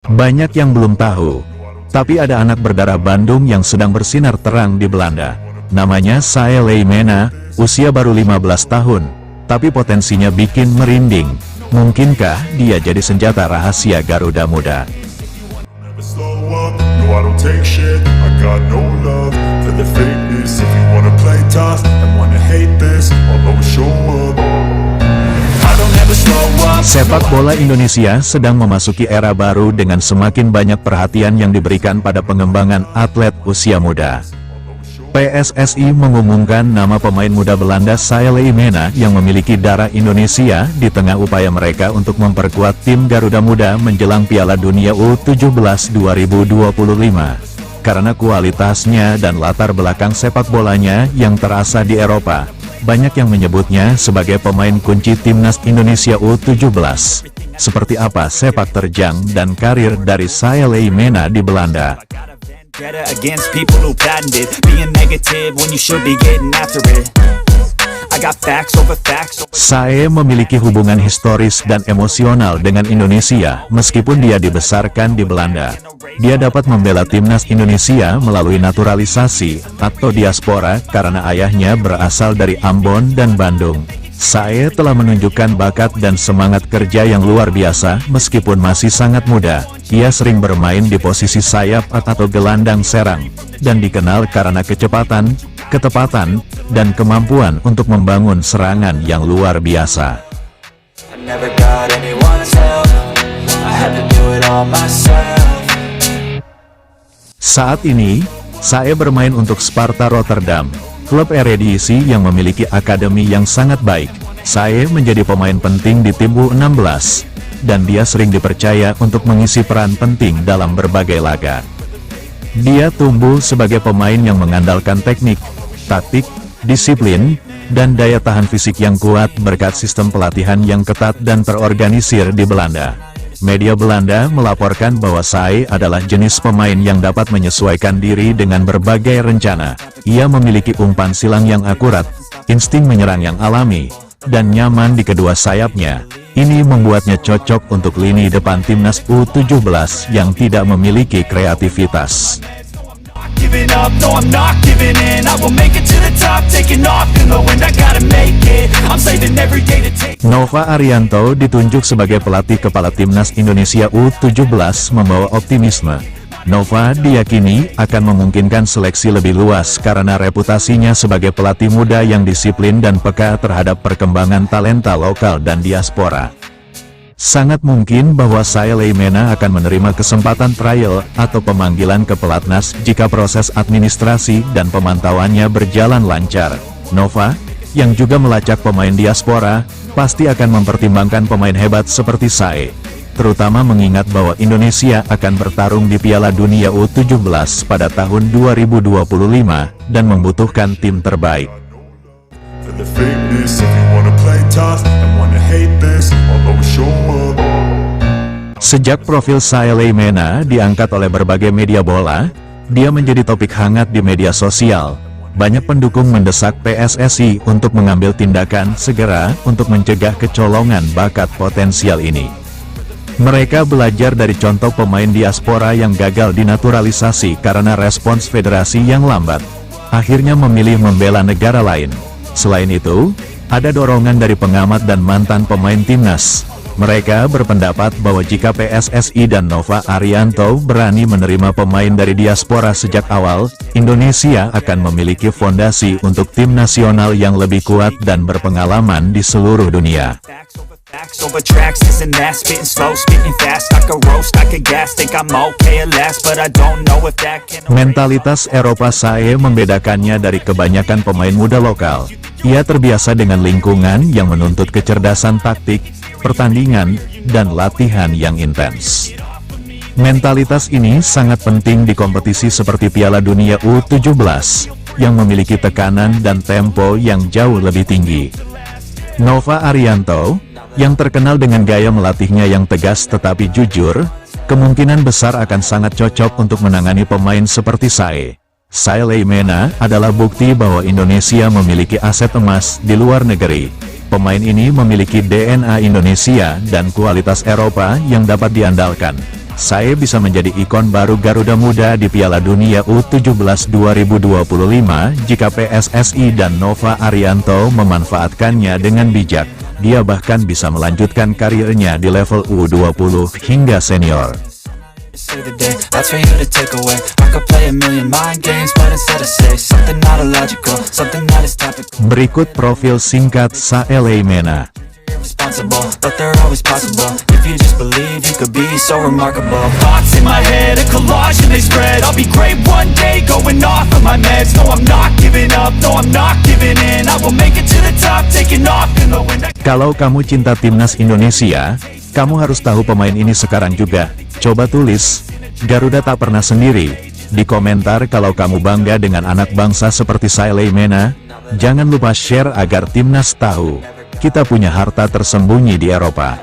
Banyak yang belum tahu, tapi ada anak berdarah Bandung yang sedang bersinar terang di Belanda. Namanya Sae Leymena, usia baru 15 tahun, tapi potensinya bikin merinding. Mungkinkah dia jadi senjata rahasia Garuda Muda? Sepak bola Indonesia sedang memasuki era baru dengan semakin banyak perhatian yang diberikan pada pengembangan atlet usia muda. PSSI mengumumkan nama pemain muda Belanda Sae Leymena yang memiliki darah Indonesia di tengah upaya mereka untuk memperkuat tim Garuda Muda menjelang Piala Dunia U17 2025. Karena kualitasnya dan latar belakang sepak bolanya yang terasa di Eropa, banyak yang menyebutnya sebagai pemain kunci timnas Indonesia U17. Seperti apa sepak terjang dan karir dari Sae Leymena di Belanda? Sae memiliki hubungan historis dan emosional dengan Indonesia meskipun dia dibesarkan di Belanda. Dia dapat membela timnas Indonesia melalui naturalisasi atau diaspora karena ayahnya berasal dari Ambon dan Bandung. Sae telah menunjukkan bakat dan semangat kerja yang luar biasa meskipun masih sangat muda. Ia sering bermain di posisi sayap atau gelandang serang, dan dikenal karena kecepatan, ketepatan, dan kemampuan untuk membangun serangan yang luar biasa. Saat ini, Sae bermain untuk Sparta Rotterdam, klub Eredivisie yang memiliki akademi yang sangat baik. Sae menjadi pemain penting di tim U16, dan dia sering dipercaya untuk mengisi peran penting dalam berbagai laga. Dia tumbuh sebagai pemain yang mengandalkan teknik, taktik, disiplin, dan daya tahan fisik yang kuat berkat sistem pelatihan yang ketat dan terorganisir di Belanda. Media Belanda melaporkan bahwa Sae adalah jenis pemain yang dapat menyesuaikan diri dengan berbagai rencana. Ia memiliki umpan silang yang akurat, insting menyerang yang alami, dan nyaman di kedua sayapnya. Ini membuatnya cocok untuk lini depan timnas U17 yang tidak memiliki kreativitas. Nova Arianto ditunjuk sebagai pelatih kepala timnas Indonesia U17 membawa optimisme. Nova diyakini akan memungkinkan seleksi lebih luas karena reputasinya sebagai pelatih muda yang disiplin dan peka terhadap perkembangan talenta lokal dan diaspora. Sangat mungkin bahwa Sae Leymena akan menerima kesempatan trial atau pemanggilan ke pelatnas jika proses administrasi dan pemantauannya berjalan lancar. Nova, yang juga melacak pemain diaspora, pasti akan mempertimbangkan pemain hebat seperti Sae, terutama mengingat bahwa Indonesia akan bertarung di Piala Dunia U17 pada tahun 2025 dan membutuhkan tim terbaik. Sejak profil Sae Leymena diangkat oleh berbagai media bola, dia menjadi topik hangat di media sosial. Banyak pendukung mendesak PSSI untuk mengambil tindakan segera untuk mencegah kecolongan bakat potensial ini. Mereka belajar dari contoh pemain diaspora yang gagal dinaturalisasi karena respons federasi yang lambat, akhirnya memilih membela negara lain. Selain itu, ada dorongan dari pengamat dan mantan pemain timnas. Mereka berpendapat bahwa jika PSSI dan Nova Arianto berani menerima pemain dari diaspora sejak awal, Indonesia akan memiliki fondasi untuk tim nasional yang lebih kuat dan berpengalaman di seluruh dunia. Mentalitas Eropa Sae membedakannya dari kebanyakan pemain muda lokal. Ia terbiasa dengan lingkungan yang menuntut kecerdasan taktik, pertandingan, dan latihan yang intens. Mentalitas ini sangat penting di kompetisi seperti Piala Dunia U17, yang memiliki tekanan dan tempo yang jauh lebih tinggi. Nova Arianto, yang terkenal dengan gaya melatihnya yang tegas tetapi jujur, kemungkinan besar akan sangat cocok untuk menangani pemain seperti Sae. Sae Leymena adalah bukti bahwa Indonesia memiliki aset emas di luar negeri. Pemain ini memiliki DNA Indonesia dan kualitas Eropa yang dapat diandalkan. Saya bisa menjadi ikon baru Garuda Muda di Piala Dunia U17 2025 jika PSSI dan Nova Arianto memanfaatkannya dengan bijak. Dia bahkan bisa melanjutkan karirnya di level U20 hingga senior. Berikut profil singkat Saelay Mena. But they're always possible. If you just believe, you could be so remarkable. Thoughts in my head, a collage and they spread. I'll be great one day, going off of my meds. No, I'm not giving up, no, I'm not giving in. I will make it to the top, taking off in the wind. Kalau kamu cinta timnas Indonesia, kamu harus tahu pemain ini sekarang juga. Coba tulis, Garuda tak pernah sendiri. Di komentar kalau kamu bangga dengan anak bangsa seperti Saelay Mena. Jangan lupa share agar timnas tahu kita punya harta tersembunyi di Eropa.